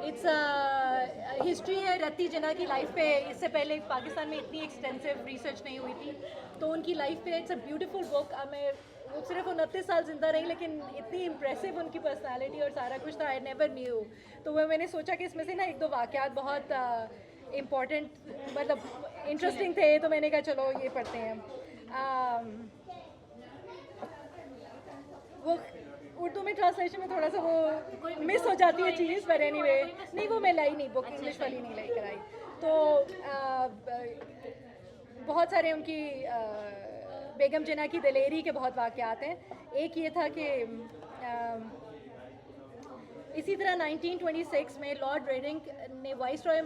It's history है रत्ती जिन्ना की लाइफ पे। इससे पहले पाकिस्तान में इतनी एक्सटेंसिव रिसर्च नहीं हुई थी, तो उनकी लाइफ पे इट्स अ ब्यूटीफुल बुक। मैं वो सिर्फ 29 साल जिंदा रही, लेकिन इतनी इम्प्रेसिव उनकी पर्सनालिटी और सारा कुछ था, आई नेवर न्यू। तो मैंने सोचा कि इसमें से ना एक दो वाक़यात बहुत इम्पॉर्टेंट, मतलब इंटरेस्टिंग थे, तो मैंने कहा चलो ये पढ़ते हैं। वो उर्दू में ट्रांसलेशन में थोड़ा सा वो मिस हो जाती है चीज़, पर एनीवे नहीं, वो मैं लाई नहीं, बुक इंग्लिश वाली नहीं लाई कराई। तो बहुत सारे उनकी बेगम जिन्ना की दिलेरी के बहुत वाक़यात हैं। एक ये था कि इसी तरह 1926 में लॉर्ड रेडिंग ने वाइसरॉय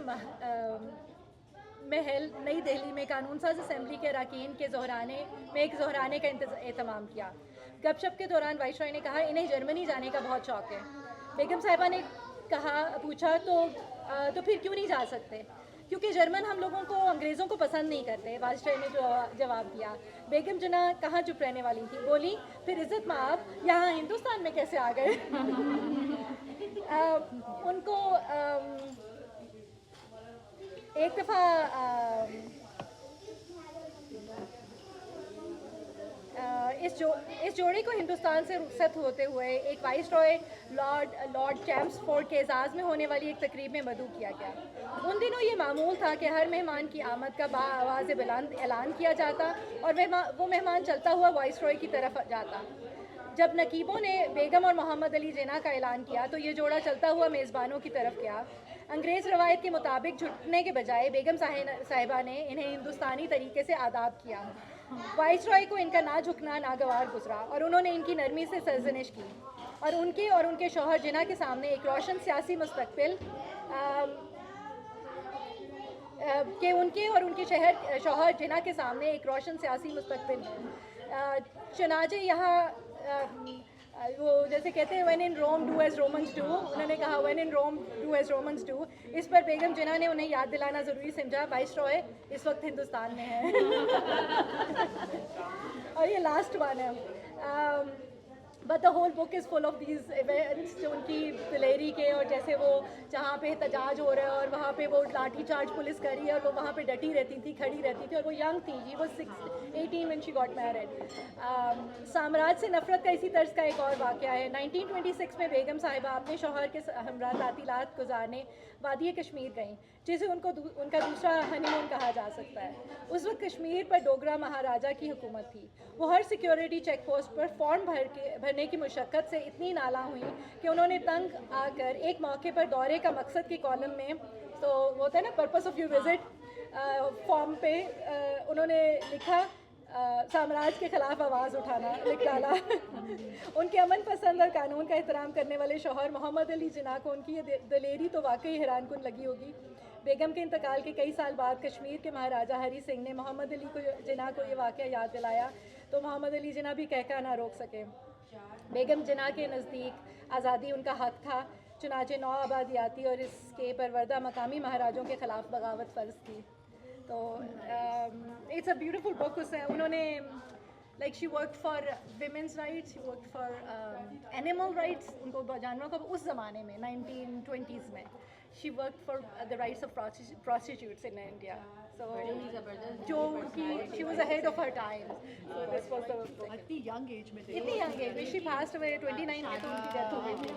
महल नई दिल्ली में कानून साज असम्बली के अरकान के एक ज़हराने का एहतमाम किया। गपशप के दौरान वाइसरॉय ने कहा, इन्हें जर्मनी जाने का बहुत शौक़ है। बेगम साहिबा ने पूछा तो फिर क्यों नहीं जा सकते? क्योंकि जर्मन हम लोगों को, अंग्रेज़ों को पसंद नहीं करते, वाइसरॉय ने जवाब दिया। बेगम जिन्ना कहाँ चुप रहने वाली थी, बोली, फिर इज़्ज़त माब यहाँ हिंदुस्तान में कैसे आ गए? उनको एक दफ़ा इस जोड़े को हिंदुस्तान से रुखसत होते हुए एक वाइसरॉय लॉर्ड चैम्प्सफोर्ड के एजाज़ में होने वाली एक तकरीब में मदऊ किया गया। उन दिनों ये मामूल था कि हर मेहमान की आमद का बाआवाज़ बुलंद ऐलान किया जाता और वो मेहमान चलता हुआ वाइसरॉय की तरफ जाता। जब नकीबों ने बेगम और मोहम्मद अली जिन्ना का ऐलान किया तो ये जोड़ा चलता हुआ मेज़बानों की तरफ गया। अंग्रेज़ रवायत के मुताबिक झुकने के बजाय बेगम साहिबा ने इन्हें हिंदुस्तानी तरीके से आदाब किया। वाइसरॉय को इनका ना झुकना नागवार गुजरा और उन्होंने इनकी नरमी से सरजनिश की और उनके शौहर जिन्ना के सामने एक रोशन सियासी मुस्तकबिल के उनके और उनके शौहर जिन्ना के सामने एक रोशन सियासी मुस्तकबिल है। चुनाचे यहाँ वो जैसे कहते हैं, when in Rome do as Romans do, उन्होंने कहा when in Rome do as Romans do. इस पर बेगम जिन्ना ने उन्हें याद दिलाना ज़रूरी समझा, वाइसरॉय इस वक्त हिंदुस्तान में है। और ये लास्ट वन है। But the whole book is full of these events, जो उनकी दिलेरी के, और जैसे वो जहाँ पे एहतजाज हो रहा है और वहाँ पे वो लाठी चार्ज पुलिस कर रही है और वो वहाँ पे डटी रहती थी, खड़ी रहती थी, और वो यंग थी, जी वो 18 when she got married। साम्राज्य से नफ़रत का इसी तर्ज का एक और वाक़या है। 1926 में बेगम साहिबा अपने शौहर के हमरा तातीलात गुजारने वादी कश्मीर गईं, जिसे उनका दूसरा हनीमून कहा जा सकता है। उस वक्त कश्मीर पर डोगरा महाराजा की हुकूमत थी। वो हर सिक्योरिटी चेक पोस्ट पर फॉर्म भरने की मुशक्क़त से इतनी नाला हुई कि उन्होंने तंग आकर एक मौके पर दौरे का मकसद के कॉलम में, तो वो होता है ना purpose of your visit, form पे उन्होंने लिखा साम्राज्य के ख़िलाफ़ आवाज़ उठाना लिख डाला। उनके अमन पसंद और कानून का एहतराम करने वाले शौहर मोहम्मद अली जिन्ना को उनकी ये दिलेरी तो वाकई हैरानकुन लगी होगी। बेगम के इंतकाल के कई साल बाद कश्मीर के महाराजा हरी सिंह ने मोहम्मद अली जिन्ना को ये वाक़या याद दिलाया, तो मोहम्मद अली जिन्ना भी कहका ना रोक सके। बेगम जिन्ना के नज़दीक आज़ादी उनका हक़ था, चुनाचे 9 आबादियाती और इसके परवरदा मकामी महाराजों के ख़िलाफ़ बगावत फ़र्ज थी। तो इट्स अ ब्यूटीफुल बुक। उन्होंने like she work for women's rights, she work for animal rights, उनको जानवरों को उस ज़माने में 1920s में she work for the rights of prostitutes in India. So जो उनकी she was ahead of her time. So this was the इतनी यंग एज में इतनी यंग एज में शी पास्ड अवे 29 में, तो उनकी डेथ हो गई थी।